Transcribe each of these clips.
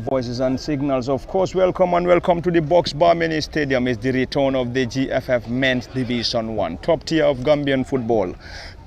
Voices and signals, of course. Welcome to the Box Bar Mini Stadium. It's the return of the GFF Men's Division 1, top tier of Gambian football.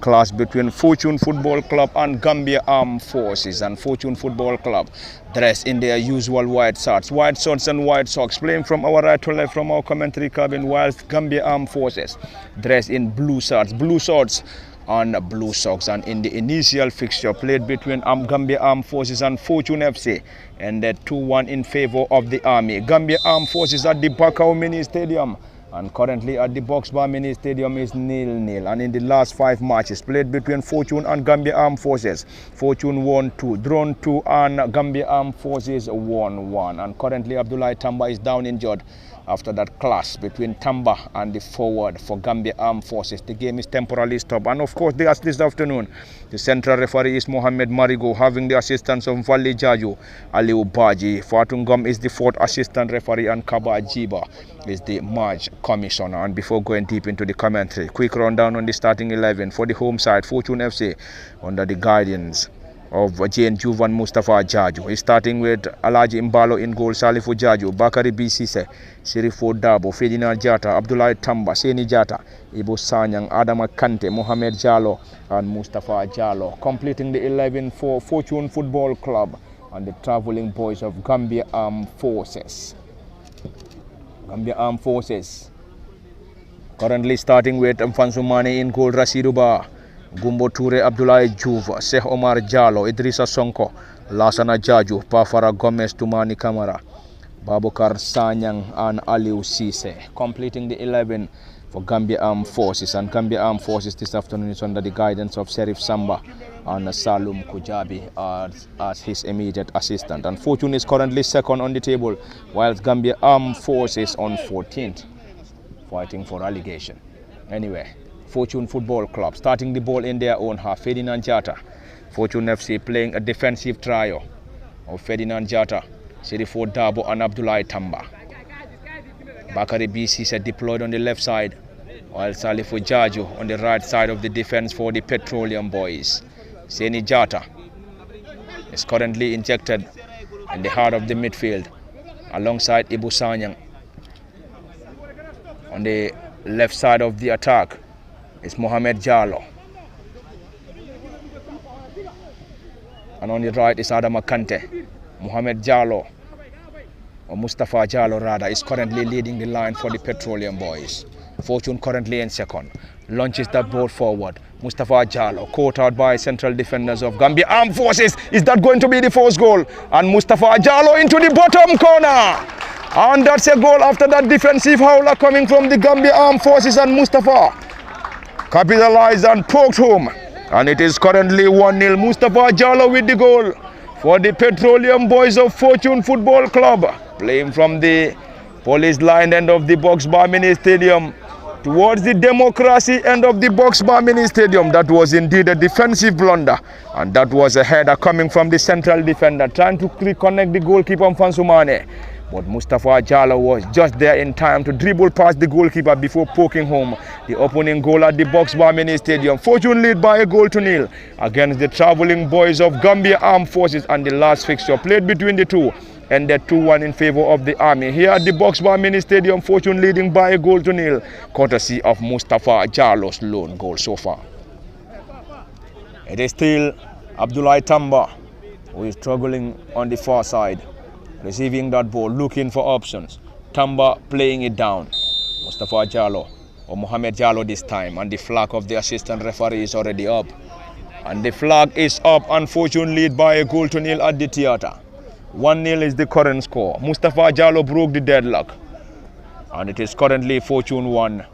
Clash between Fortune Football Club and Gambia Armed Forces. And Fortune Football Club dressed in their usual white shirts and white socks, playing from our right to left from our commentary cabin, whilst Gambia Armed Forces dressed in blue shorts and blue socks. And in the initial fixture played between Gambia Armed Forces and Fortune FC, ended 2-1 in favor of the Army. Gambia Armed Forces at the Bakau Mini Stadium, and currently at the Box Bar Mini Stadium is 0-0. And in the last 5 matches played between Fortune and Gambia Armed Forces, Fortune won 2, drawn 2, and Gambia Armed Forces won 1. And currently Abdullah Tamba is down injured after that clash between Tamba and the forward for Gambia Armed Forces. The game is temporarily stopped. And of course, this afternoon, the central referee is Mohamed Marigo, having the assistance of Vali Jaju, Aliu Baji. Fatungam is the 4th assistant referee, and Kaba Jiba is the match commissioner. And before going deep into the commentary, quick rundown on the starting 11 for the home side, Fortune FC, under the guidance of Jane Juvan Mustafa Jaju. He's starting with Alaji Imbalo in goal, Salifu Jaju, Bakari Bisise, Sirifo Dabo, Ferdinand Jata, Abdullah Tamba, Seni Jata, Ibu Sanyang, Adama Kante, Mohamed Jalo, and Mustafa Jalo. Completing the 11 for Fortune Football Club and the travelling boys of Gambia Armed Forces. Gambia Armed Forces currently starting with Mfansu Mane in goal, Rasiduba, Gumbo Toure, Abdoulaye Diouf, Sheikh Omar Jallo, Idrissa Sonko, Lassana Jaju, Pafara Gomez, Tumani Kamara, Babukar Sanyang, and Aliou Cisse. Completing the 11 for Gambia Armed Forces. And Gambia Armed Forces this afternoon is under the guidance of Serif Samba and Salum Kujabi as his immediate assistant. And Fortune is currently second on the table, whilst Gambia Armed Forces on 14th, fighting for relegation. Anyway, Fortune Football Club starting the ball in their own half. Ferdinand Jata, Fortune FC playing a defensive trio of Ferdinand Jata, Sirifo Dabo, and Abdullah Tamba. Bakari BC deployed on the left side, while Salifu Jaju on the right side of the defense for the Petroleum Boys. Seni Jata is currently injected in the heart of the midfield alongside Ibu Sanyang. On the left side of the attack is Mohamed Jallo, and on the right is Adama Kante. Mohamed Jallo, or Mustafa Jallo rather, is currently leading the line for the Petroleum Boys. Fortune currently in second, launches that ball forward. Mustafa Jallo caught out by central defenders of Gambia Armed Forces. Is that going to be the first goal? And Mustafa Jallo into the bottom corner, and that's a goal after that defensive howler coming from the Gambia Armed Forces, and Mustafa capitalized and poked home, and it is currently 1-0. Mustafa Jallo with the goal for the Petroleum Boys of Fortune Football Club, playing from the police line end of the Box Bar Mini Stadium towards the Democracy end of the Box Bar Mini Stadium. That was indeed a defensive blunder, and that was a header coming from the central defender trying to reconnect the goalkeeper Mfansu Mane. But Mustafa Jallo was just there in time to dribble past the goalkeeper before poking home the opening goal at the Box Bar Mini Stadium. Fortune lead by 1-0 against the travelling boys of Gambia Armed Forces, and the last fixture played between the two ended 2-1 in favor of the Army. Here at the Box Bar Mini Stadium, Fortune leading by 1-0, courtesy of Mustafa Jallo's lone goal so far. It is still Abdullah Tamba who is struggling on the far side, receiving that ball, looking for options. Tamba playing it down. Mustafa Jallo, or Mohamed Jallo this time, and the flag of the assistant referee is already up. And the flag is up, and Fortune lead by 1-0 at the theatre. 1-0 is the current score. Mustafa Jallo broke the deadlock, and it is currently Fortune 1,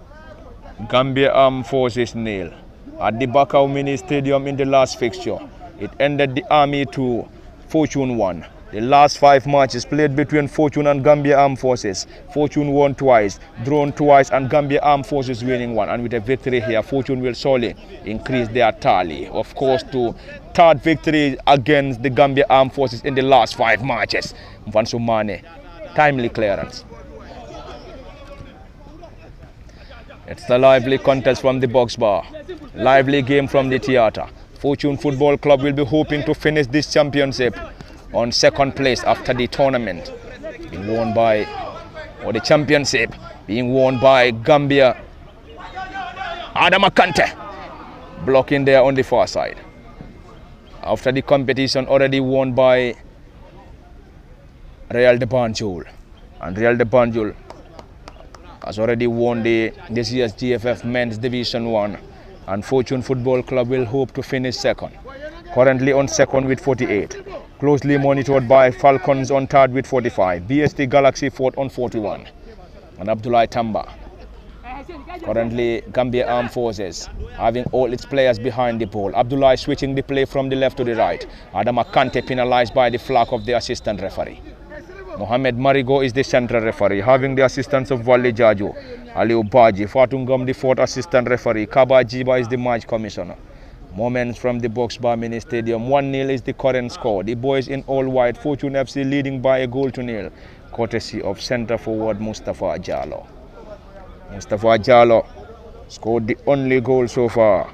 Gambia Armed Forces 0. At the Bakau Mini Stadium in the last fixture, it ended the Army 2, Fortune 1. The last 5 matches played between Fortune and Gambia Armed Forces, Fortune won twice, drawn twice, and Gambia Armed Forces winning 1. And with a victory here, Fortune will surely increase their tally, of course, to 3rd victory against the Gambia Armed Forces in the last 5 matches. Mfansu Mane, timely clearance. It's a lively contest from the box bar, lively game from the theatre. Fortune Football Club will be hoping to finish this championship on second place after the tournament, being won by, or the championship, being won by Gambia. Adama Kante blocking there on the far side. After the competition already won by Real de Banjul, and Real de Banjul has already won this year's GFF Men's Division 1, and Fortune Football Club will hope to finish second. Currently on second with 48. Closely monitored by Falcons on third with 45. BST Galaxy fourth on 41. And Abdullah Tamba. Currently Gambia Armed Forces having all its players behind the ball. Abdullah switching the play from the left to the right. Adama Kante penalized by the flag of the assistant referee. Mohamed Marigo is the central referee, having the assistance of Wale Jaju, Aliou Baji, Fatungam the fourth assistant referee, Kaba Jiba is the match commissioner. Moments from the Box Bar Mini Stadium, 1-0 is the current score. The boys in all white, Fortune FC leading by a goal to nil, courtesy of centre forward Mustafa Jallo. Mustafa Jallo scored the only goal so far.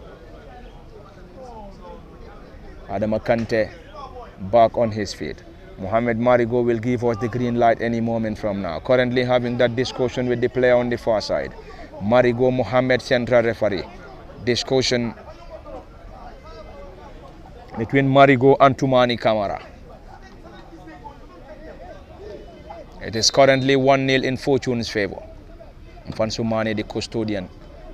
Adama Kante back on his feet. Mohamed Marigo will give us the green light any moment from now. Currently having that discussion with the player on the far side. Marigo Mohamed, central referee. Discussion between Marigo and Tumani Kamara. It is currently 1-0 in Fortune's favour. Fansumani, the custodian,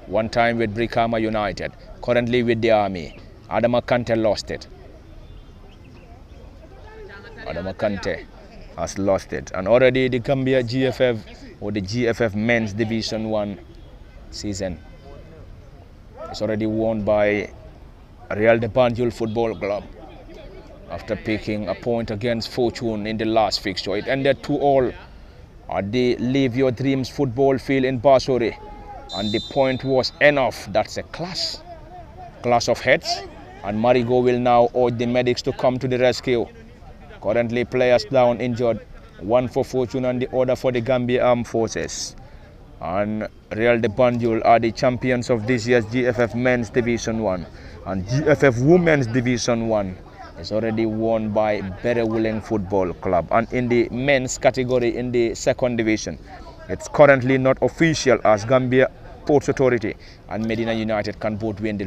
one time with Brikama United, currently with the Army. Adama Kante lost it. Adama Kante has lost it. And already the Gambia GFF, or the GFF Men's Division 1 season, is already won by Real de Banjul Football Club after picking a point against Fortune in the last fixture. It ended 2-2 at the Live Your Dreams football field in Basori, and the point was enough. That's a clash of heads, and Marigo will now urge the medics to come to the rescue. Currently players down injured, one for Fortune and the other for the Gambia Armed Forces. And Real de Banjul are the champions of this year's GFF Men's Division 1, and GFF Women's Division 1 is already won by Berewuleng Football Club. And in the men's category in the second division, it's currently not official as Gambia Ports Authority and Medina United can both win the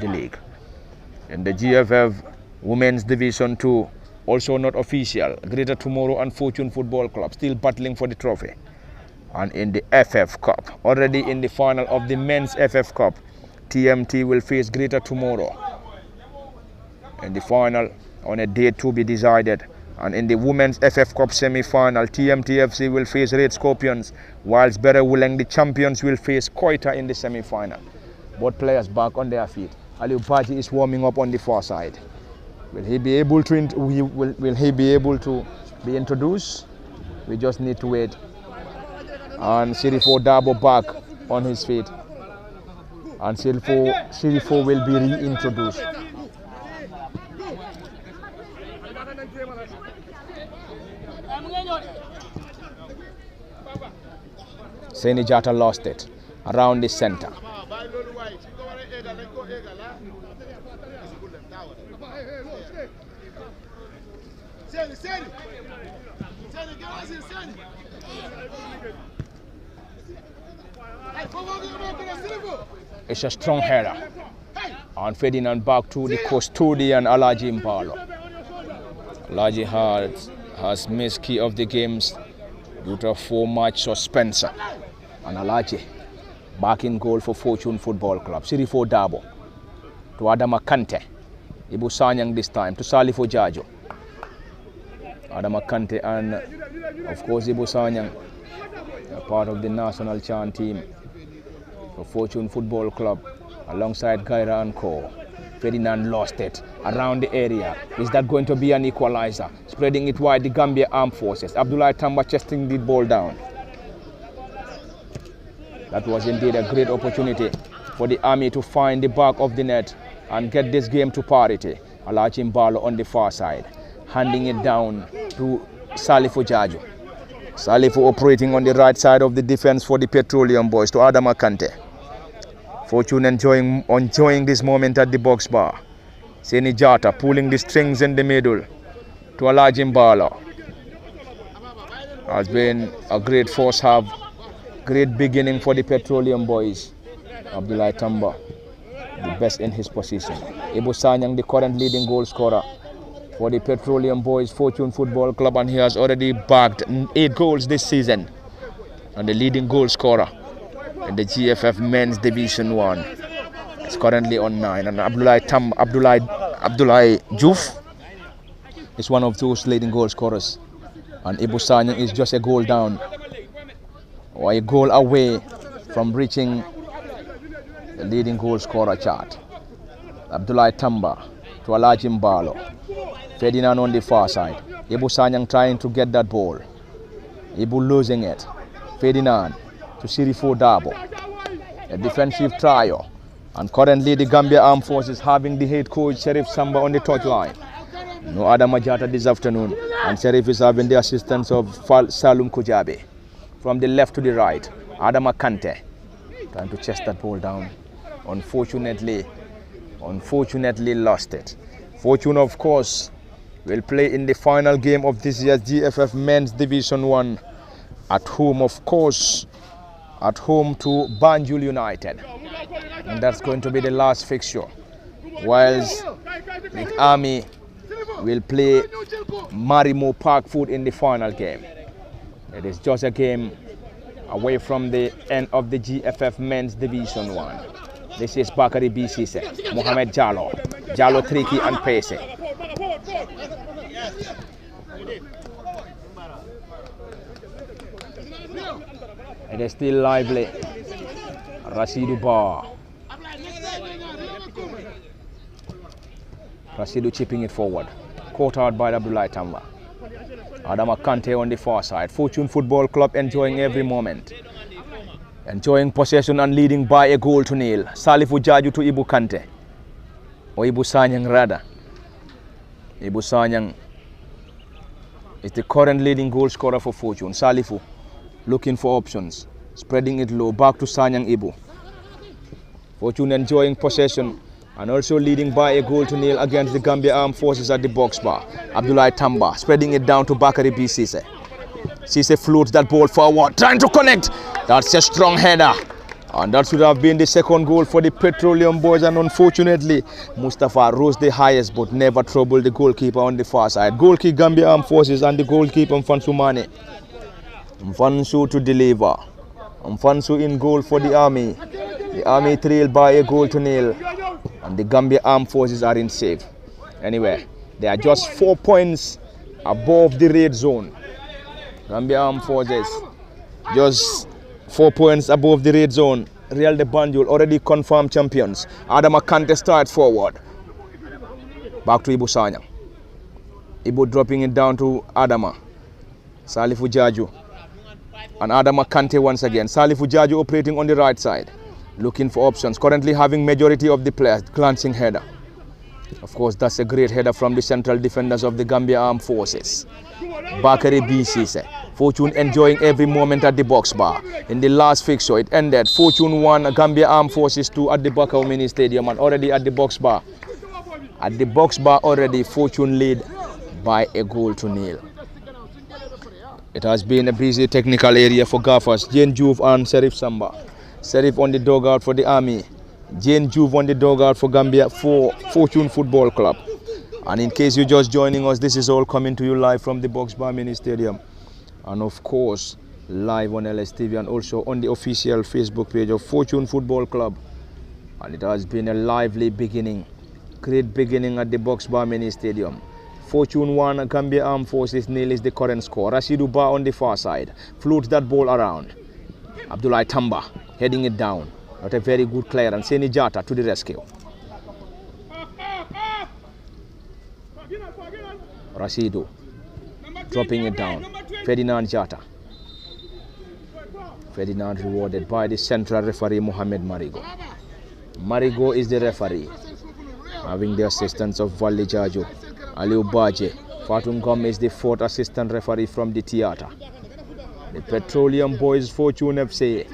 league. In the GFF Women's Division 2, also not official, Greater Tomorrow and Fortune Football Club still battling for the trophy. And in the FF Cup, already in the final of the men's FF Cup, TMT will face Greater Tomorrow in the final on a date to be decided. And in the women's FF Cup semi-final, TMTFC will face Red Scorpions, whilst Berewuleng, the champions, will face Koita in the semi-final. Both players back on their feet. Aliou Baji is warming up on the far side. Will he be able to be introduced? We just need to wait. And Sirifo Dabo back on his feet, and Sirifo will be reintroduced. Seni Jata lost it around the center. It's a strong header. And Ferdinand back to the custodian Alaji Mbalo. Alaji has missed key of the games due to a 4-match suspension. And Alaji back in goal for Fortune Football Club. Sirifo Dabo to Adama Kante. Ibu Sanyang this time to Salifo Jajo. Adama Kante and of course Ibu Sanyang, a part of the national chant team for Fortune Football Club alongside Gaira and Co. Ferdinand lost it around the area. Is that going to be an equalizer? Spreading it wide, the Gambia Armed Forces. Abdullah Tamba chesting the ball down. That was indeed a great opportunity for the Army to find the back of the net and get this game to parity. Alaji Mbalo on the far side, handing it down to Salifo Jaju. Salifo operating on the right side of the defense for the Petroleum Boys to Adama Kante. Fortune enjoying this moment at the box bar. Seni Jata pulling the strings in the middle. to a large Imbala. Has been a great first half, great beginning for the Petroleum boys. Abdullah Tamba, the best in his position. Ibu Sanyang, the current leading goal scorer for the Petroleum boys Fortune Football Club, and he has already bagged 8 goals this season, and the leading goal scorer in the GFF Men's Division 1 is currently on 9, and Abdullah Juf is one of those leading goal scorers, and Ibu Sanyang is just a goal down or a goal away from reaching the leading goal scorer chart. Abdullah Tamba to a large Imbalo. Ferdinand on the far side. Ibu Sanyang trying to get that ball. Ibu losing it. Ferdinand to Sirifo Dabo. A defensive trio. And currently the Gambia Armed Forces having the head coach Sheriff Samba on the touchline. No Adam Majata this afternoon. And Sheriff is having the assistance of Salum Kujabe. From the left to the right, Adam Akante trying to chase that ball down. Unfortunately lost it. Fortune, of course, will play in the final game of this year's GFF Men's Division 1 at home, of course, at home to Banjul United. And that's going to be the last fixture. Whilst the Army will play Marimo Park Food in the final game. It is just a game away from the end of the GFF Men's Division 1. This is Bakari BCC, Mohamed Jallo tricky and pacey. It is still lively. Rasidu Bar. Rasidu chipping it forward. Caught out by Abdullah Tamba. Adama Kante on the far side. Fortune Football Club enjoying every moment. Enjoying possession and leading by a goal to nil. Salifu Jaju to Ibu Kante. Or Ibu Sanyang rather. Ibu Sanyang is the current leading goal scorer for Fortune. Salifu looking for options. Spreading it low. Back to Sanyang Ibu. Fortune enjoying possession and also leading by a goal to nil against the Gambia Armed Forces at the box bar. Abdullah Tamba spreading it down to Bakari B. Sise. Sise floats that ball forward, trying to connect. That's a strong header. And that should have been the second goal for the Petroleum boys, and unfortunately, Mustafa rose the highest but never troubled the goalkeeper on the far side. Goal kick Gambia Armed Forces and the goalkeeper Mfansu Mane. Mfansu to deliver. Mfansu in goal for the Army. The Army trailed by a goal to nil. And the Gambia Armed Forces are in safe. Anyway, they are just 4 points above the red zone. Gambia Armed Forces just 4 points above the red zone. Real de Banjul already confirmed champions. Adama Kante starts forward. Back to Ibu Sanyang. Ibu dropping it down to Adama. Salifu Jaju. And Adama Kante once again. Salifu Jaju operating on the right side. Looking for options. Currently having majority of the players. Glancing header. Of course, that's a great header from the central defenders of the Gambia Armed Forces. Bakari BCC. Fortune enjoying every moment at the box bar. In the last fixture, it ended Fortune 1, Gambia Armed Forces 2 at the Bakau Mini Stadium, and already at the box bar. At the box bar already, Fortune lead by a goal to nil. It has been a busy technical area for gaffers. Jane Juve and Sheriff Samba. Sheriff on the dugout for the Army. Jane Juve on the dugout for Gambia for Fortune Football Club. And in case you're just joining us, this is all coming to you live from the Box Bar Mini Stadium. And of course, live on LSTV and also on the official Facebook page of Fortune Football Club. And it has been a lively beginning, great beginning at the Box Bar Mini Stadium. Fortune 1, Gambia Armed Forces nil is the current score. Rashidu Ba on the far side floats that ball around. Abdullah Tamba heading it down. Not a very good clearance. Seni Jata to the rescue. Rashidu dropping it down. Ferdinand Jata. Ferdinand rewarded by the central referee Mohamed Marigo. Marigo is the referee, having the assistance of Wali Jaju, Aliu Baje. Fatun Gom is the fourth assistant referee from the theatre. The Petroleum boys Fortune FC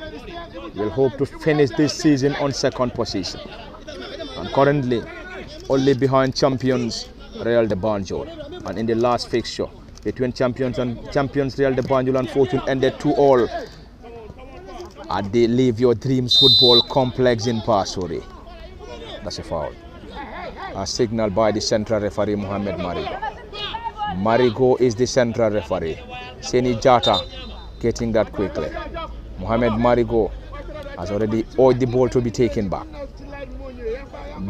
will hope to finish this season on second position. And currently only behind champions Real de Banjul. And in the last fixture between champions Real de Banjul and Fortune ended 2-all at the Live Your Dreams Football Complex in Pasuri. That's a foul. A signal by the central referee Mohamed Marigo. Marigo is the central referee. Seni Jata getting that quickly. Mohamed Marigo has already ordered the ball to be taken back.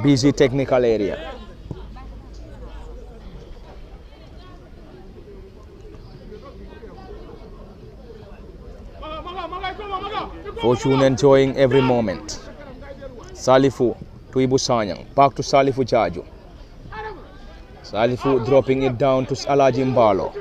Busy technical area. Fortune enjoying every moment. Salifu to Ibu Sanyang. Back to Salifu Jaju. Salifu dropping it down to Alaji Mbalo.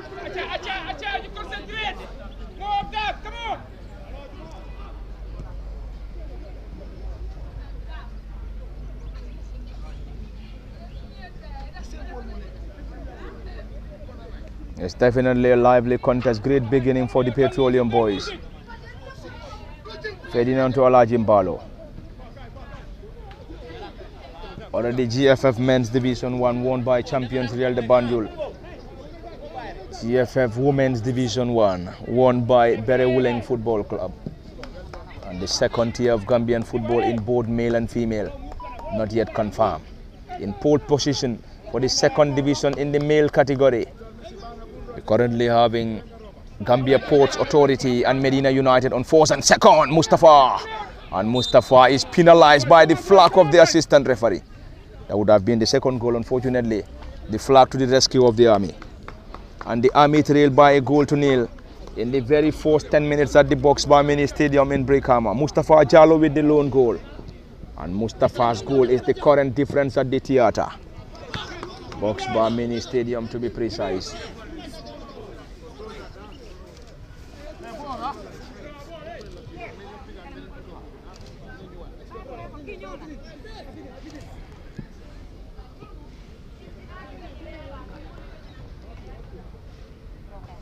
It's definitely a lively contest. Great beginning for the Petroleum boys. Ferdinand to Alaji Mbalo. Already GFF Men's Division 1 won by champions Real de Banjul. GFF Women's Division 1 won by Berewuleng Football Club. And the second tier of Gambian football in both male and female, not yet confirmed. In pole position for the second division in the male category, we're currently having Gambia Ports Authority and Medina United on fourth and second, Mustafa. And Mustafa is penalized by the flag of the assistant referee. That would have been the second goal, unfortunately. The flag to the rescue of the Army. And the Army trailed by a 1-0 in the very first 10 minutes at the Box Bar Mini Stadium in Brikama. Mustafa Jallo with the lone goal. And Mustafa's goal is the current difference at the theatre. Box Bar Mini Stadium to be precise.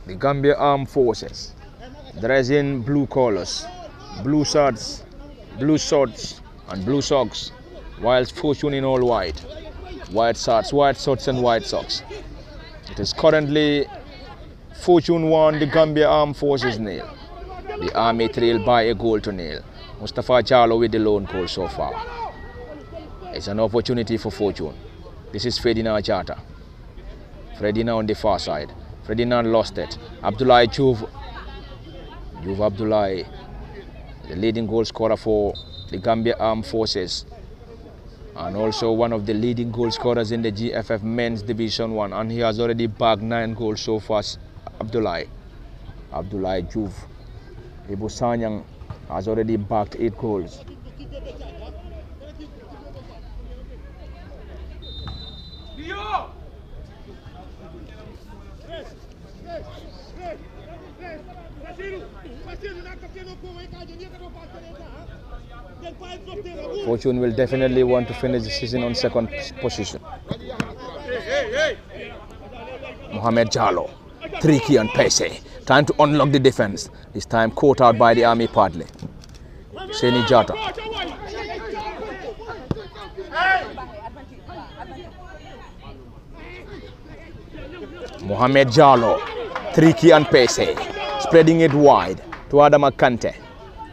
The Gambia Armed Forces dressed in blue colors, blue shirts, and blue socks, whilst Fortune in all white. White shirts and white socks. It is currently Fortune 1, the Gambia Armed Forces 0. The Army trailed by a 0. Mustafa Jallo with the lone goal so far. It's an opportunity for Fortune. This is Ferdinand Jata. Ferdinand on the far side. Ferdinand lost it. Abdullah Juve Abdullah, the leading goal scorer for the Gambia Armed Forces, and also one of the leading goal scorers in the GFF Men's Division 1, and he has already bagged 9 goals so far. Abdullah Juve. Ibu Sanyang has already bagged 8 goals. Fortune will definitely want to finish the season on second position. Mohamed Jallo, tricky and pacey, trying to unlock the defense. This time caught out by the Army partly. Seni Jata. Mohamed Jallo, tricky and pacey, spreading it wide to Adam Akante.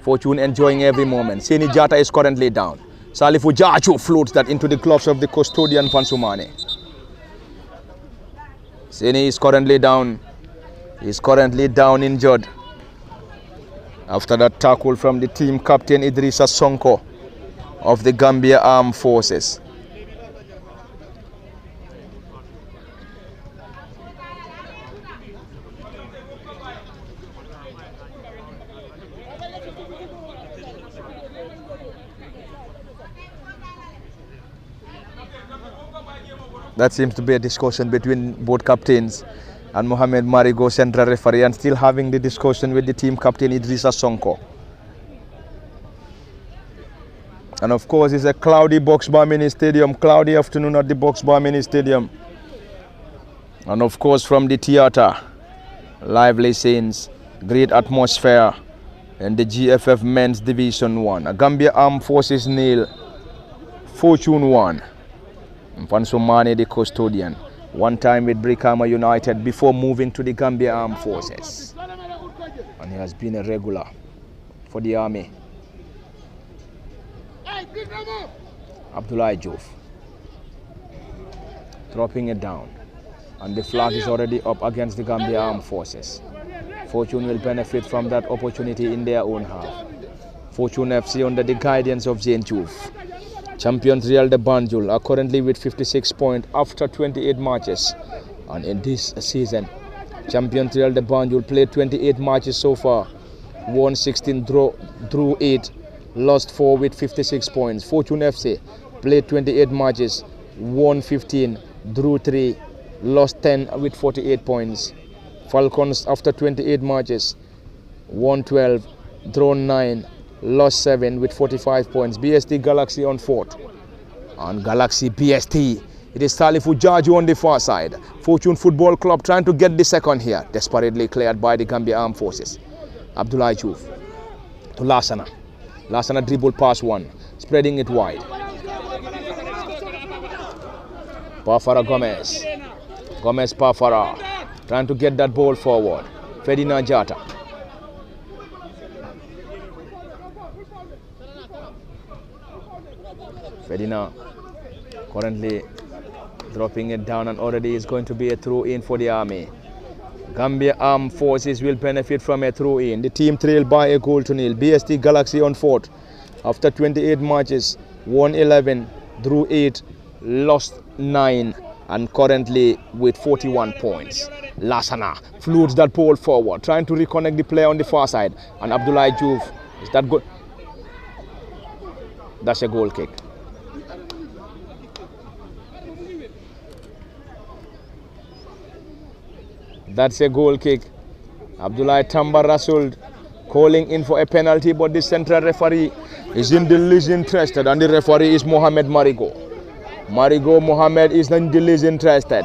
Fortune enjoying every moment. Seni Jata is currently down. Salifu Jaju floats that into the gloves of the custodian Pansumane. Seni is currently down. He's currently down injured after that tackle from the team captain Idrissa Sonko of the Gambia Armed Forces. That seems to be a discussion between both captains and Mohamed Marigo, central referee, and still having the discussion with the team captain Idrissa Sonko. And of course, it's a cloudy Box Bar Mini Stadium, cloudy afternoon at the Box Bar Mini Stadium. And of course, from the theatre, lively scenes, great atmosphere in the GFF Men's Division 1. A Gambia Armed Forces 0, Fortune 1. Mfansomane the custodian. One time with Brikama United before moving to the Gambia Armed Forces. And he has been a regular for the army. Abdullah Juf dropping it down. And the flag is already up against the Gambia Armed Forces. Fortune will benefit from that opportunity in their own half. Fortune FC under the guidance of Zain Juf. Champions Real de Banjul are currently with 56 points after 28 matches. And in this season, Champions Real de Banjul played 28 matches so far. Won 16, drew 8, lost 4 with 56 points. Fortune FC played 28 matches, won 15, drew 3, lost 10 with 48 points. Falcons after 28 matches, won 12, drawn 9, lost 7 with 45 points. BST Galaxy on 4th. And Galaxy BST, it is Salifu Jaju on the far side. Fortune Football Club trying to get the second here. Desperately cleared by the Gambia Armed Forces. Abdullah Juf to Lasana. Lasana dribble pass 1, spreading it wide. Pafara Gomez. Gomez Pafara trying to get that ball forward. Ferdinand Jata. Ferdinand currently dropping it down, and already is going to be a throw-in for the army. Gambia Armed Forces will benefit from a throw-in. The team trailed by a goal to nil. BST Galaxy on 4th. After 28 matches, won 11, drew 8, lost 9, and currently with 41 points. Lasana floats that ball forward, trying to reconnect the player on the far side. And Abdullah Juf, is that good? That's a goal kick. That's a goal kick. Abdullah Tamba Rasul calling in for a penalty, but the central referee is in the least interested, and the referee is Mohamed Marigo. Marigo Mohamed is in the least interested.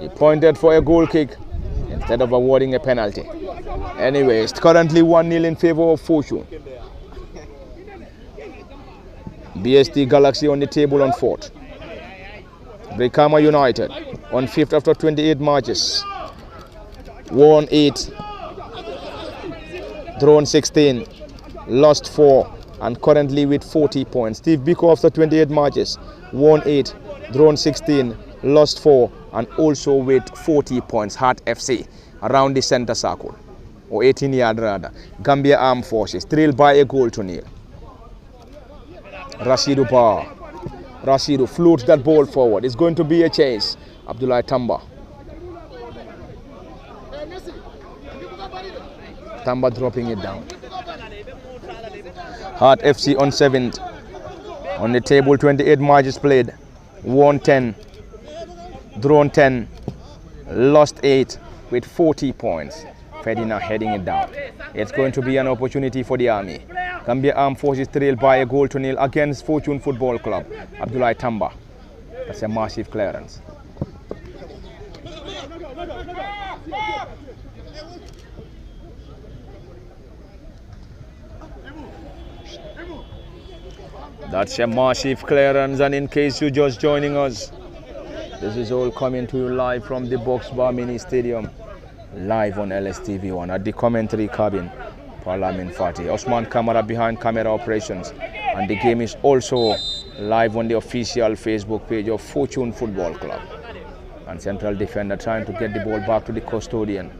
He pointed for a goal kick instead of awarding a penalty. Anyway, it's currently 1-0 in favor of Fortune. BST Galaxy on the table on 4th. Brikama United on 5th after 28 matches. Won 8, drawn 16, lost 4, and currently with 40 points. Steve Biko after 28 matches, won 8, drawn 16, lost 4, and also with 40 points. Heart FC around the center circle, or 18-yard rather. Gambia Armed Forces trailed by a goal to nil. Rasidu Bar. Rasidu floats that ball forward. It's going to be a chase. Abdullah Tamba. Tamba dropping it down. Heart FC on 7th. On the table, 28 matches played. Won 10. Drawn 10. Lost 8 with 40 points. Ferdinand heading it down. It's going to be an opportunity for the army. Gambia Armed Forces trailed by a goal to nil against Fortune Football Club. Abdullah Tamba. That's a massive clearance. That's a massive clearance, and in case you're just joining us, this is all coming to you live from the Box Bar Mini Stadium, live on LSTV1 at the commentary cabin. Parlament Fatih, Osman Kamara behind camera operations, and the game is also live on the official Facebook page of Fortune Football Club. And central defender trying to get the ball back to the custodian,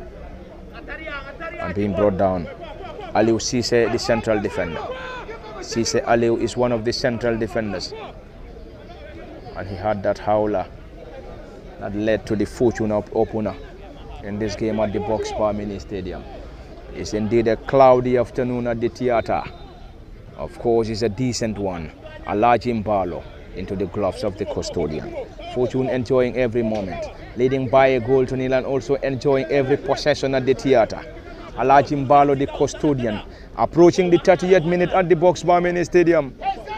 and being brought down. Aliou Cisse, the central defender. Cisse Aliou is one of the central defenders, and he had that howler that led to the Fortune opener in this game at the Box Bar Mini Stadium. It's indeed a cloudy afternoon at the theatre. Of course, it's a decent one. A large imbalo into the gloves of the custodian. Fortune enjoying every moment, leading by a goal to nil, and also enjoying every possession at the theatre. A large imbalo, the custodian, approaching the 30th minute at the Box Bar Mini Stadium.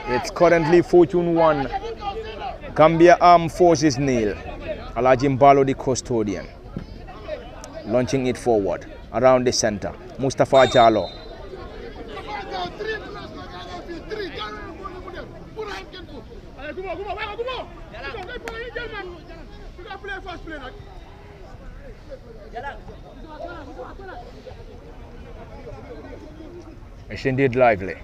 It's currently Fortune 1, Gambia Armed Forces 0. A large imbalo, the custodian, launching it forward around the center. Mustafa Jallo. It's indeed lively.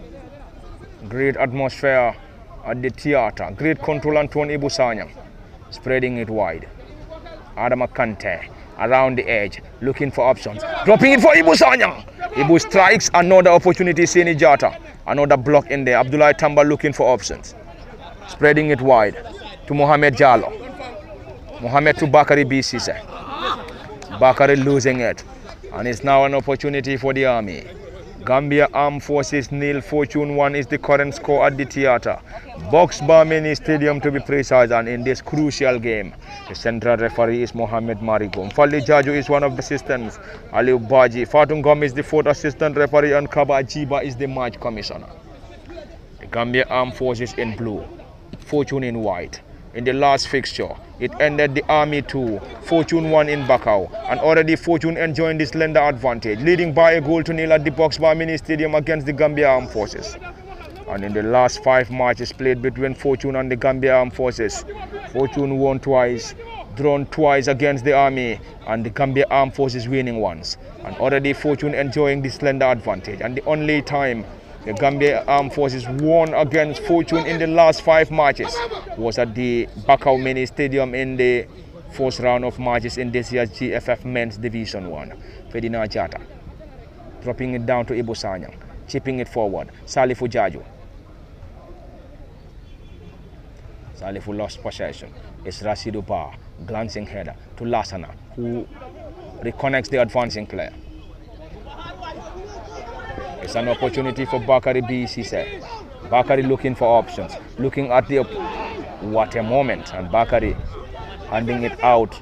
Great atmosphere at the theatre. Great control on Tony Ibusanyang. Spreading it wide. Adama Kante around the edge, looking for options. Dropping it for Ibusanyang. Ibu strikes another opportunity, Seni Jata. Another block in there. Abdullah Tamba looking for options. Spreading it wide to Mohamed Jallo. Mohamed to Bakari Bisise. Bakari losing it. And it's now an opportunity for the Army. Gambia Armed Forces nil, Fortune 1 is the current score at the theatre. Box Bar Mini Stadium to be precise, and in this crucial game, the central referee is Mohamed Marigom. Fali Jaju is one of the assistants. Aliu Baji. Fatungom is the fourth assistant referee, and Kaba Jiba is the match commissioner. The Gambia Armed Forces in blue, Fortune in white. In the last fixture, it ended the Army 2, Fortune 1 in Bakau, and already Fortune enjoying this slender advantage, leading by a goal to nil at the Box Bar Mini Stadium against the Gambia Armed Forces. And in the last 5 matches played between Fortune and the Gambia Armed Forces, Fortune won twice, drawn twice against the Army, and the Gambia Armed Forces winning once. And already Fortune enjoying this slender advantage, and the only time the Gambia Armed Forces won against Fortune in the last 5 matches was at the Bakau Mini Stadium in the first round of matches in this year's GFF Men's Division 1. Ferdinand Jata dropping it down to Ibusanyang, chipping it forward. Salifu Jaju. Salifu lost possession. It's Rasidu Ba, glancing header to Lasana, who reconnects the advancing player. It's an opportunity for Bakari Bisise. Bakari looking for options, looking at the what a moment, and Bakari handing it out.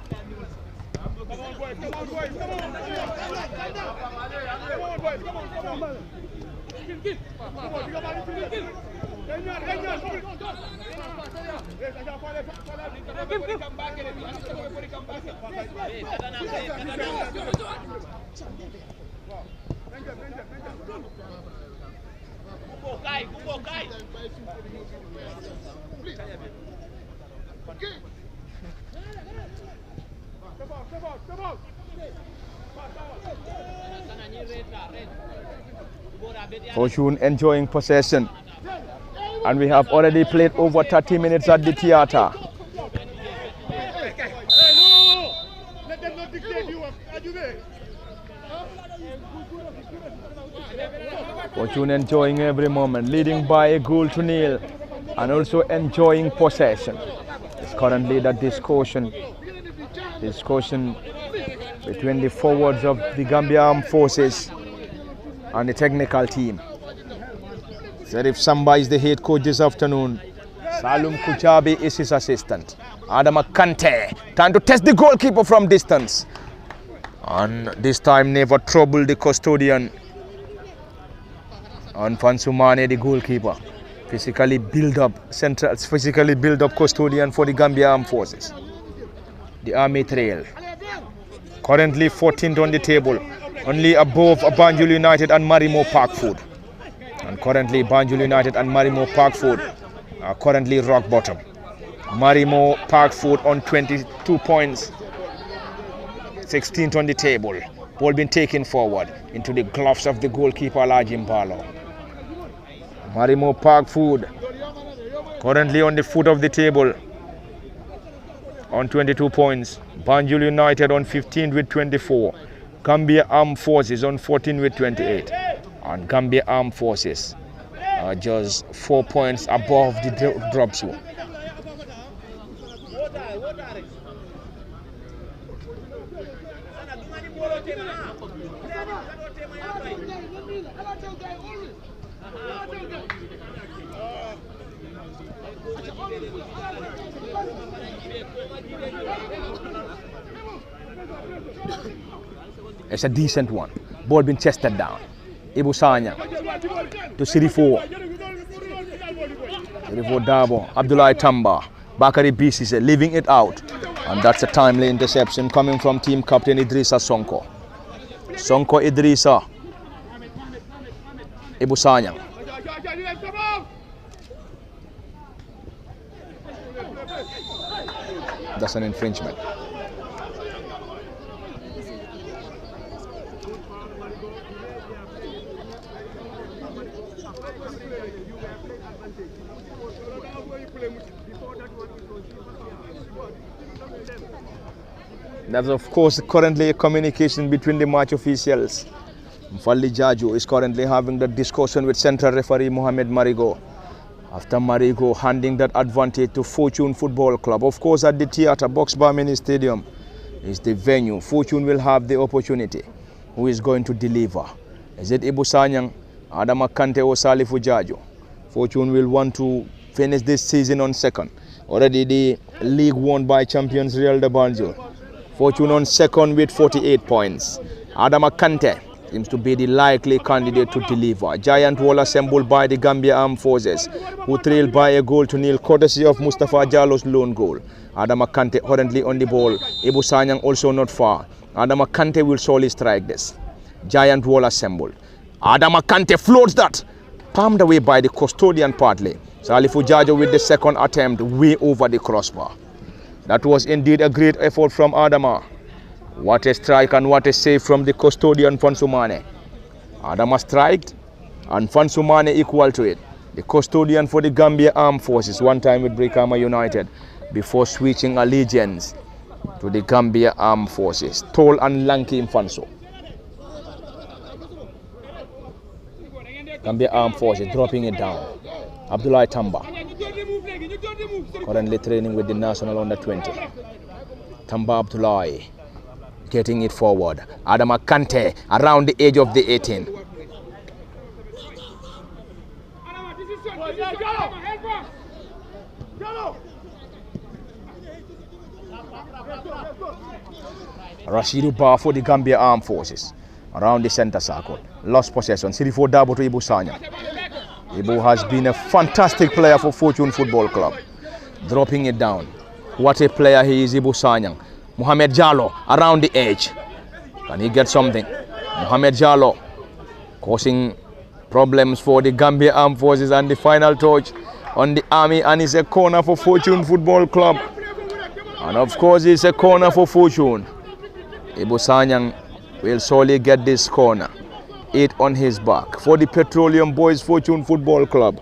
Fortune enjoying possession, and we have already played over 30 minutes at the theatre. Fortune enjoying every moment, leading by a goal to nil, and also enjoying possession. It's currently the discussion between the forwards of the Gambia Armed Forces and the technical team. Serif Samba is the head coach this afternoon. Salum Kuchabi is his assistant. Adama Kante trying to test the goalkeeper from distance, and this time never troubled the custodian. And Fansumane, the goalkeeper, physically build up custodian for the Gambia Armed Forces. The Army trail, currently 14th on the table, only above Banjul United and Marimo Parkfood. And currently Banjul United and Marimo Parkfood are currently rock bottom. Marimo Parkfood on 22 points, 16th on the table. Ball being taken forward into the gloves of the goalkeeper Alajim Balo. Marimo Parkfood currently on the foot of the table on 22 points. Banjul United on 15 with 24. Gambia Armed Forces on 14 with 28. And Gambia Armed Forces are just 4 points above the drop zone. It's a decent one. Ball being chested down. Ibusanya to Sirifo. Sirifo Dabo. Abdullah Tamba. Bakari Bisise leaving it out. And that's a timely interception coming from team captain Idrissa Sonko. Sonko Idrissa. Ibusanya. That's an infringement. There's of course currently a communication between the match officials. Mfalli Jaju is currently having the discussion with central referee Mohamed Marigo. After Marigo handing that advantage to Fortune Football Club. Of course, at the theatre, Box Bar Mini Stadium is the venue. Fortune will have the opportunity. Who is going to deliver? Is it Ibu Sanyang, Adama Kante or Salifu Jaju? Fortune will want to finish this season on second. Already the league won by champions Real de Banjul. Fortune on second with 48 points. Adama Kante seems to be the likely candidate to deliver. Giant wall assembled by the Gambia Armed Forces, who trailed by a goal to nil, courtesy of Mustafa Jallo's lone goal. Adama Kante currently on the ball. Ibu Sanyang also not far. Adama Kante will surely strike this. Giant wall assembled. Adama Kante floats that. Palmed away by the custodian partly. Salifu Jajo with the second attempt way over the crossbar. That was indeed a great effort from Adama. What a strike and what a save from the custodian Fansumane. Adama striked and Fansumane equal to it. The custodian for the Gambia Armed Forces, one time with Brikama United, before switching allegiance to the Gambia Armed Forces. Tall and lanky in Fanso. Gambia Armed Forces dropping it down. Abdullah Tamba, currently training with the national under 20. Tamba Abdullah getting it forward. Adama Kante around the edge of the 18. Rashidu Ba for the Gambia Armed Forces around the center circle. Lost possession. Sirifo Dabo to Ibu Sanyang. Ibu has been a fantastic player for Fortune Football Club. Dropping it down. What a player he is, Ibu Sanyang. Mohamed Jallo around the edge. Can he get something? Mohamed Jallo causing problems for the Gambia Armed Forces, and the final touch on the Army, and it's a corner for Fortune Football Club. And of course it's a corner for Fortune. Ibu Sanyang will surely get this corner. 8 on his back for the Petroleum Boys Fortune Football Club.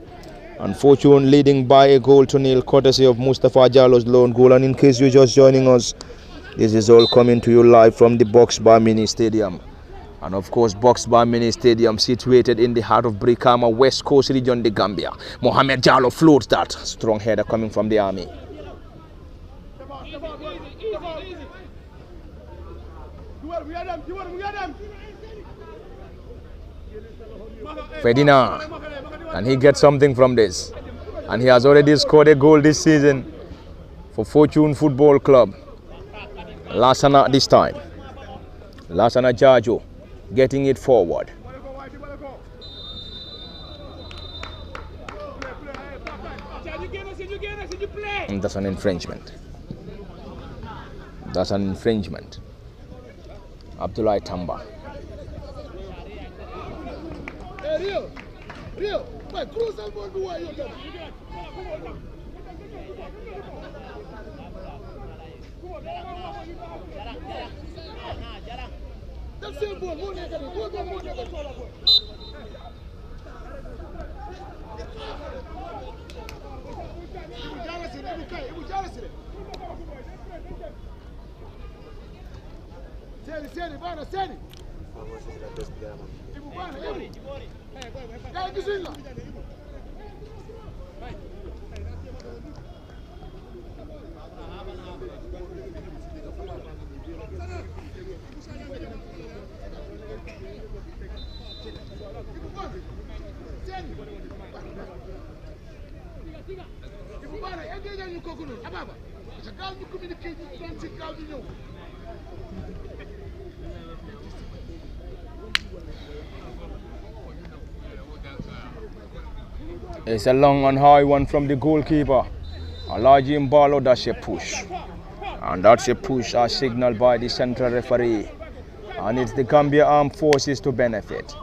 And Fortune leading by a goal to nil, courtesy of Mustafa Jallo's lone goal. And in case you're just joining us, this is all coming to you live from the Box Bar Mini Stadium. And of course, Box Bar Mini Stadium situated in the heart of Brikama, West Coast region, the Gambia. Mohamed Jallo floats that. Strong header coming from the Army. Fedina, and he gets something from this, and he has already scored a goal this season for Fortune Football Club. Lasana this time. Lasana Jajo getting it forward. And that's an infringement. That's an infringement. Abdullah Tamba. It's a long and high one from the goalkeeper. Alaji Mbalo, that's a push. And that's a push as signaled by the central referee. And it's the Gambia Armed Forces to benefit.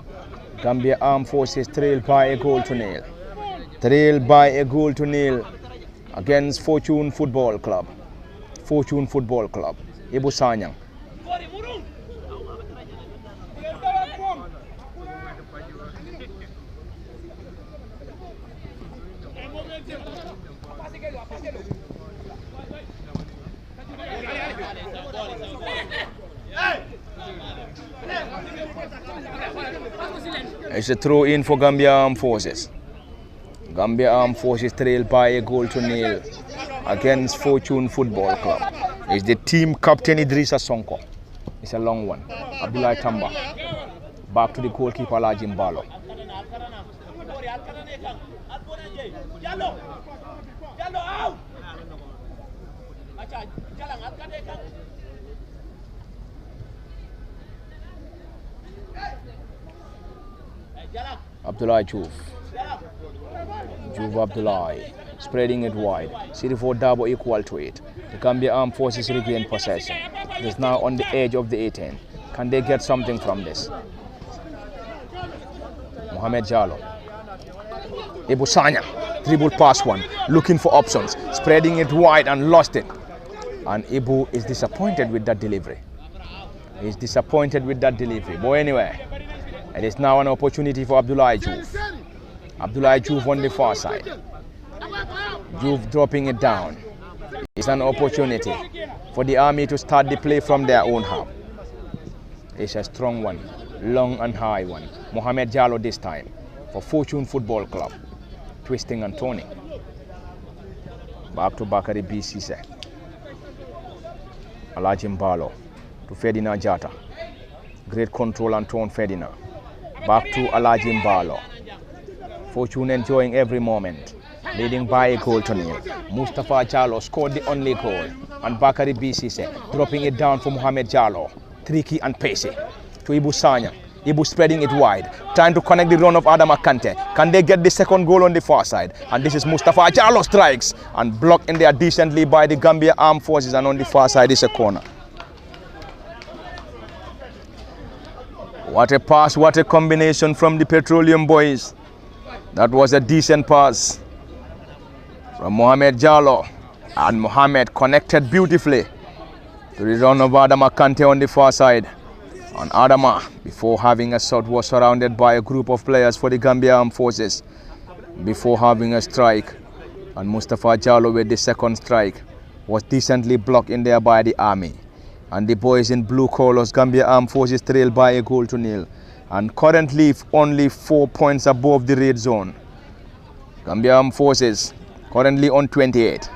Gambia Armed Forces trailed by a goal to nil. Trailed by a goal to nil against Fortune Football Club. Fortune Football Club. Ibu Sanyang. It's a throw in for Gambia Armed Forces. Gambia Armed Forces trailed by a goal to nil against Fortune Football Club. It's the team captain Idrissa Sonko. It's a long one. Abdullah Tamba. Back to the goalkeeper Alhaji Mbalo. Abdullah Juve Abdullah spreading it wide. Sirifo Dabo equal to it. The Gambia Armed Forces regain possession. It is now on the edge of the 18. Can they get something from this? Mohamed Jallo. Ibu Sanya dribble past one, looking for options, spreading it wide and lost it. And Ibu is disappointed with that delivery. He's disappointed with that delivery. But anyway, it is now an opportunity for Abdullah Juve. Abdullah Juve on the far side. Juve dropping it down. It's an opportunity for the Army to start the play from their own half. It's a strong one, long and high one. Mohamed Jallo this time for Fortune Football Club. Twisting and turning. Back to Bakari BCC. Alhaji Mbalo to Ferdinand Jata. Great control and turn Ferdinand. Back to Alhaji Mbalo. Fortune enjoying every moment. Leading by a goal to nil. Mustafa Jallo scored the only goal. And Bakari BCC dropping it down for Mohamed Jallo. Tricky and pacey. To Ibu Sanya. Ibu spreading it wide. Trying to connect the run of Adama Kante. Can they get the second goal on the far side? And this is Mustafa Jallo strikes. And blocked in there decently by the Gambia Armed Forces. And on the far side is a corner. What a pass, what a combination from the Petroleum boys. That was a decent pass from Mohamed Jallo. And Mohamed connected beautifully to the run of Adama Kante on the far side. And Adama, before having a shot, was surrounded by a group of players for the Gambia Armed Forces before having a strike. And Mustafa Jallo with the second strike was decently blocked in there by the Army. And the boys in blue colours, Gambia Armed Forces, trailed by a goal to nil. And currently only 4 points above the red zone. Gambia Armed Forces currently on 28.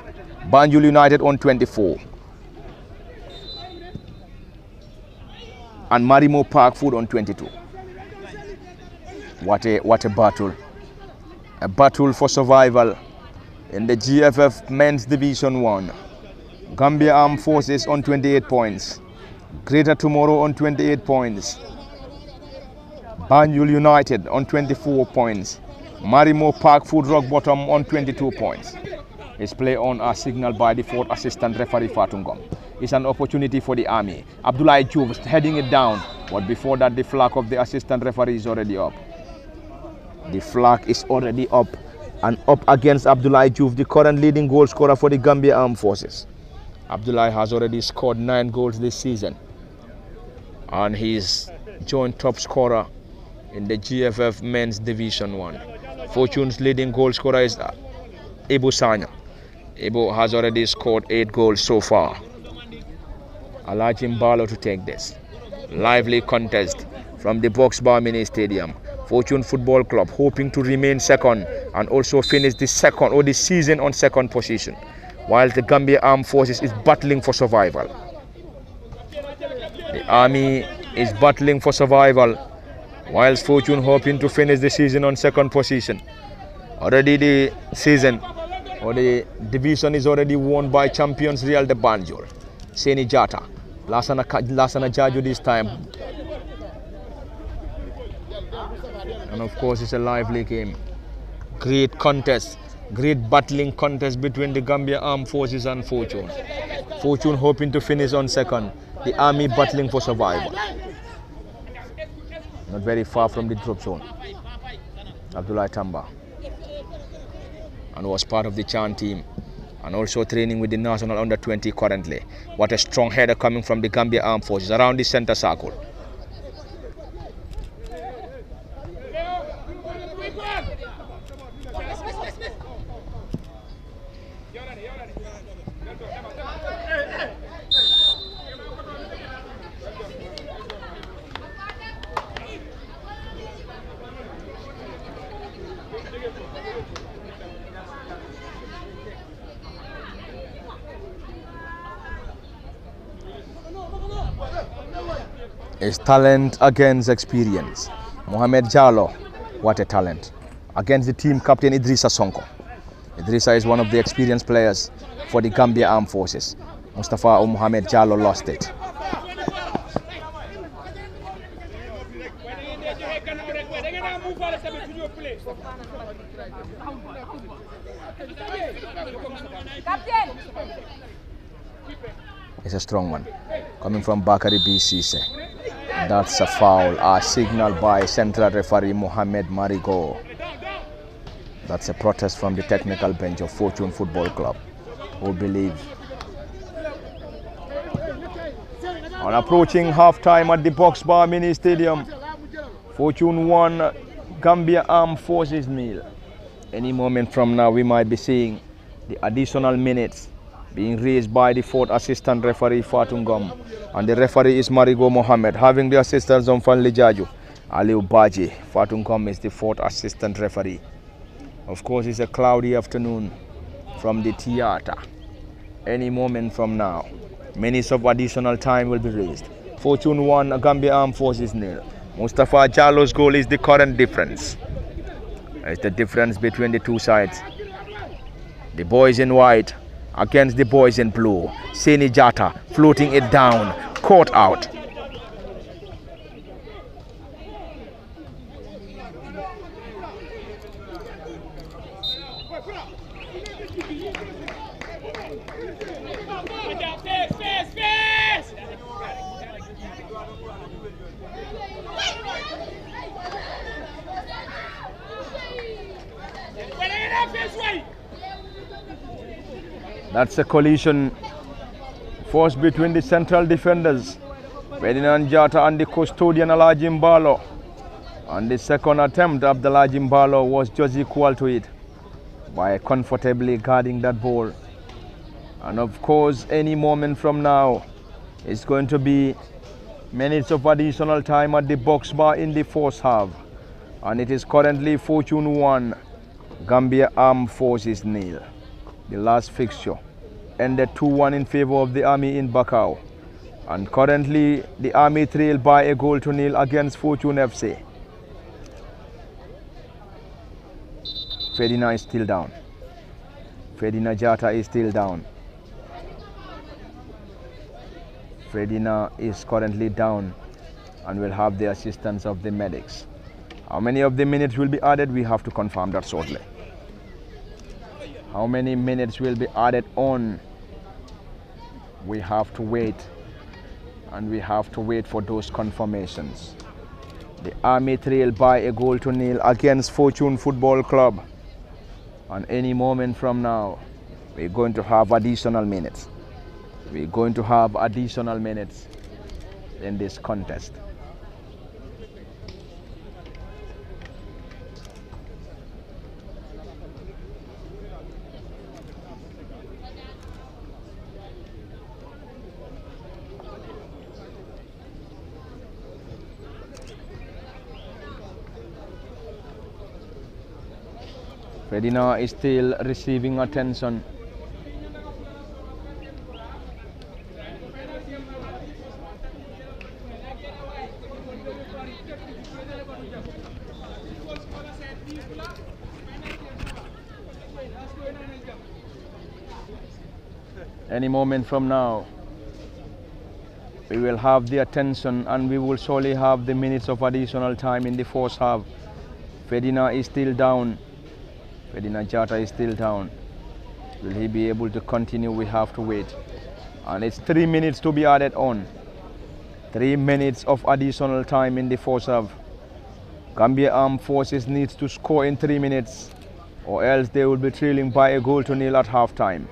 Banjul United on 24. And Marimo Park Food on 22. What a battle. A battle for survival in the GFF Men's Division 1. Gambia Armed Forces on 28 points. Greater Tomorrow on 28 points. Banjul United on 24 points. Marimo Park Food Rock Bottom on 22 points. His play on are signaled by the 4th assistant referee Fatungom. It's an opportunity for the Army. Abdullah Juve heading it down, but before that the flag of the assistant referee is already up. The flag is already up and up against Abdullah Juve, the current leading goal scorer for the Gambia Armed Forces. Abdullah has already scored 9 goals this season and he's joint top scorer in the GFF Men's Division 1. Fortune's leading goal scorer is Ibu Sanya. Ibu has already scored 8 goals so far. Alhaji Mbalo to take this. Lively contest from the Box Bar Mini Stadium. Fortune Football Club hoping to remain second and also finish the second or the season on second position, while the Gambia Armed Forces is battling for survival. The Army is battling for survival, whilst Fortune hoping to finish the season on second position. Already the season or the division is already won by champions Real de Banjul. Seni Jata, Lasana Jaju this time. And of course it's a lively game. Great contest, great battling contest between the Gambia Armed Forces and Fortune. Fortune hoping to finish on second, the Army battling for survival. Not very far from the drop zone. Abdullah Tamba. And was part of the Chan team and also training with the national under 20 currently. What a strong header coming from the Gambia Armed Forces around the center circle. is talent against experience. Mohamed Jallo, what a talent. Against the team captain Idrissa Sonko. Idrissa is one of the experienced players for the Gambia Armed Forces. Mustafa or Mohamed Jallo lost it. It's a strong one coming from Bakari BCC. That's a foul, signaled by central referee Mohamed Marigo. That's a protest from the technical bench of Fortune Football Club, who believe. On approaching half-time at the Box Bar Mini Stadium, Fortune 1, Gambia Armed Forces 0. Any moment from now, we might be seeing the additional minutes being raised by the fourth assistant referee Fatungom, and the referee is Marigo Mohammed, having the assistants on Fanli Jaju, Aliu Baji. Fatungom is the fourth assistant referee. Of course, it's a cloudy afternoon from the theater. Any moment from now, minutes of additional time will be raised. Fortune 1, Gambia Armed Forces 0. Mustafa Jallo's goal is the current difference. It's the difference between the two sides. The boys in white against the boys in blue. Seni Jata floating it down, caught out. That's a collision forced between the central defenders, Ferdinand Jata and the custodian Alaji Mbalo. And the second attempt of the Alaji Mbalo was just equal to it by comfortably guarding that ball. And of course, any moment from now, it's going to be minutes of additional time at the Box Bar in the first half. And it is currently Fortune 1, Gambia Armed Forces 0. The last fixture ended 2-1 in favor of the Army in Bakau. And currently, the Army trail by a goal to 0 against Fortune FC. Ferdinand is still down. Ferdinand Jata is still down. Ferdinand is currently down and will have the assistance of the medics. How many of the minutes will be added? We have to confirm that shortly. How many minutes will be added on? We have to wait, and we have to wait for those confirmations. The Army trail by a goal to 0 against Fortune Football Club. And any moment from now, we're going to have additional minutes. We're going to have additional minutes in this contest. Ferdinand is still receiving attention. Any moment from now, we will have the attention, and we will surely have the minutes of additional time in the first half. Ferdinand is still down. Ferdinand Jata is still down. Will he be able to continue? We have to wait. And it's 3 minutes to be added on. 3 minutes of additional time in the first half. Gambia Armed Forces needs to score in 3 minutes, or else they will be trailing by a goal to 0 at halftime.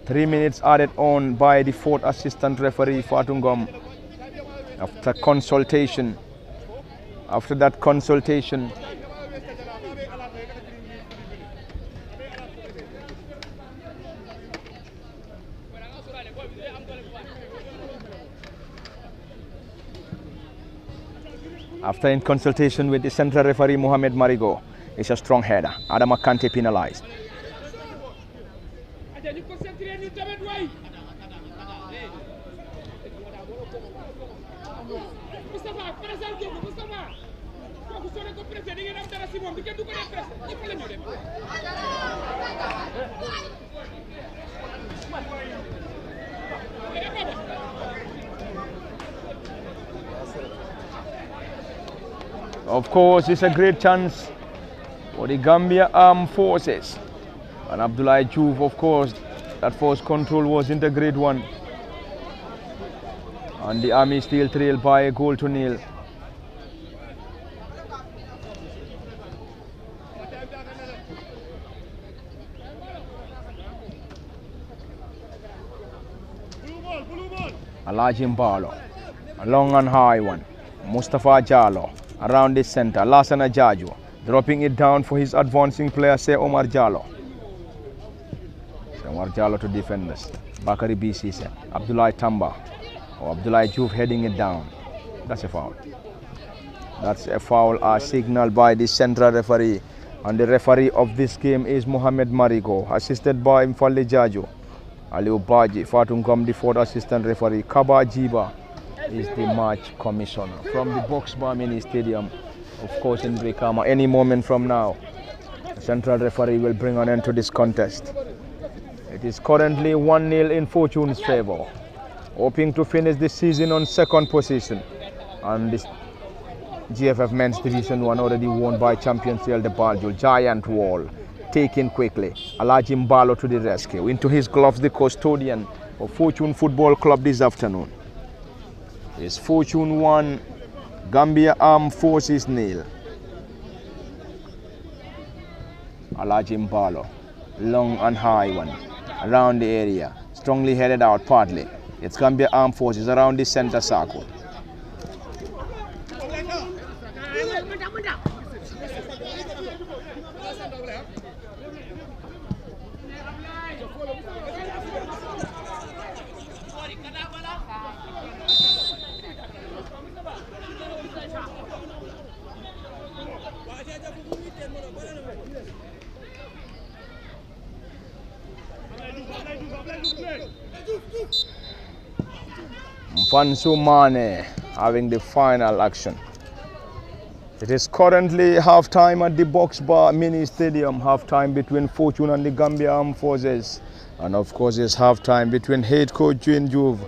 3 minutes added on by the fourth assistant referee Fatungom. After consultation, after that consultation, after in consultation with the central referee Mohamed Marigo, it's a strong header. Adama Kante penalized. Of course, it's a great chance for the Gambia Armed Forces. And Abdullah Diouf, of course, that force control wasn't a great one. And the Army still trailed by a goal to nil. Alaji Mbalo, a long and high one. Mustafa Jallo around the center. Lassana Jaju dropping it down for his advancing player, say Omar Jallo. Omar Jallo to defenders. Bakari BCC, Abdullah Tamba, or Abdullah Diouf heading it down. That's a foul. That's a foul as signaled by the central referee. And the referee of this game is Mohamed Marigo, assisted by Mfale Jaju. Aliou Baji, Fatungam, the fourth assistant referee. Kaba Jiba is the match commissioner. From the Box Bar Mini Stadium, of course, in Brikama. Any moment from now, the central referee will bring an end to this contest. It is currently 1-0 in Fortune's favor, hoping to finish the season on second position. And this GFF Men's Division 1 already won by champion CL De Baljul. Giant wall taken quickly. Alaji Mbalo to the rescue. Into his gloves, the custodian of Fortune Football Club this afternoon. It's Fortune 1, Gambia Armed Forces 0. Alaji Mbalo, long and high one, around the area, strongly headed out partly. It's Gambia Armed Forces around the center circle. Mfansu Mane having the final action. It is currently half-time at the Box Bar Mini Stadium. Half-time between Fortune and the Gambia Armed Forces. And of course it's half-time between head coach Dwayne Juve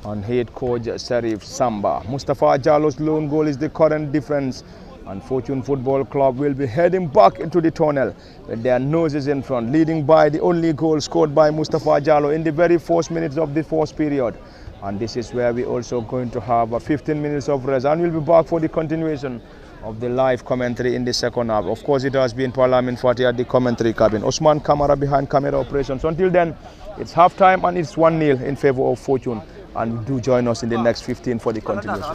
and head coach Serif Samba. Mustafa Jallo's lone goal is the current difference. And Fortune Football Club will be heading back into the tunnel with their noses in front, leading by the only goal scored by Mustafa Jallo in the very first minutes of the first period. And this is where we're also going to have 15 minutes of rest, and we'll be back for the continuation of the live commentary in the second half. Of course, it has been Parliament Fatih at the commentary cabin. Osman Kamara behind camera operations. Until then, it's half-time and it's 1-0 in favor of Fortune. And do join us in the next 15 for the continuation.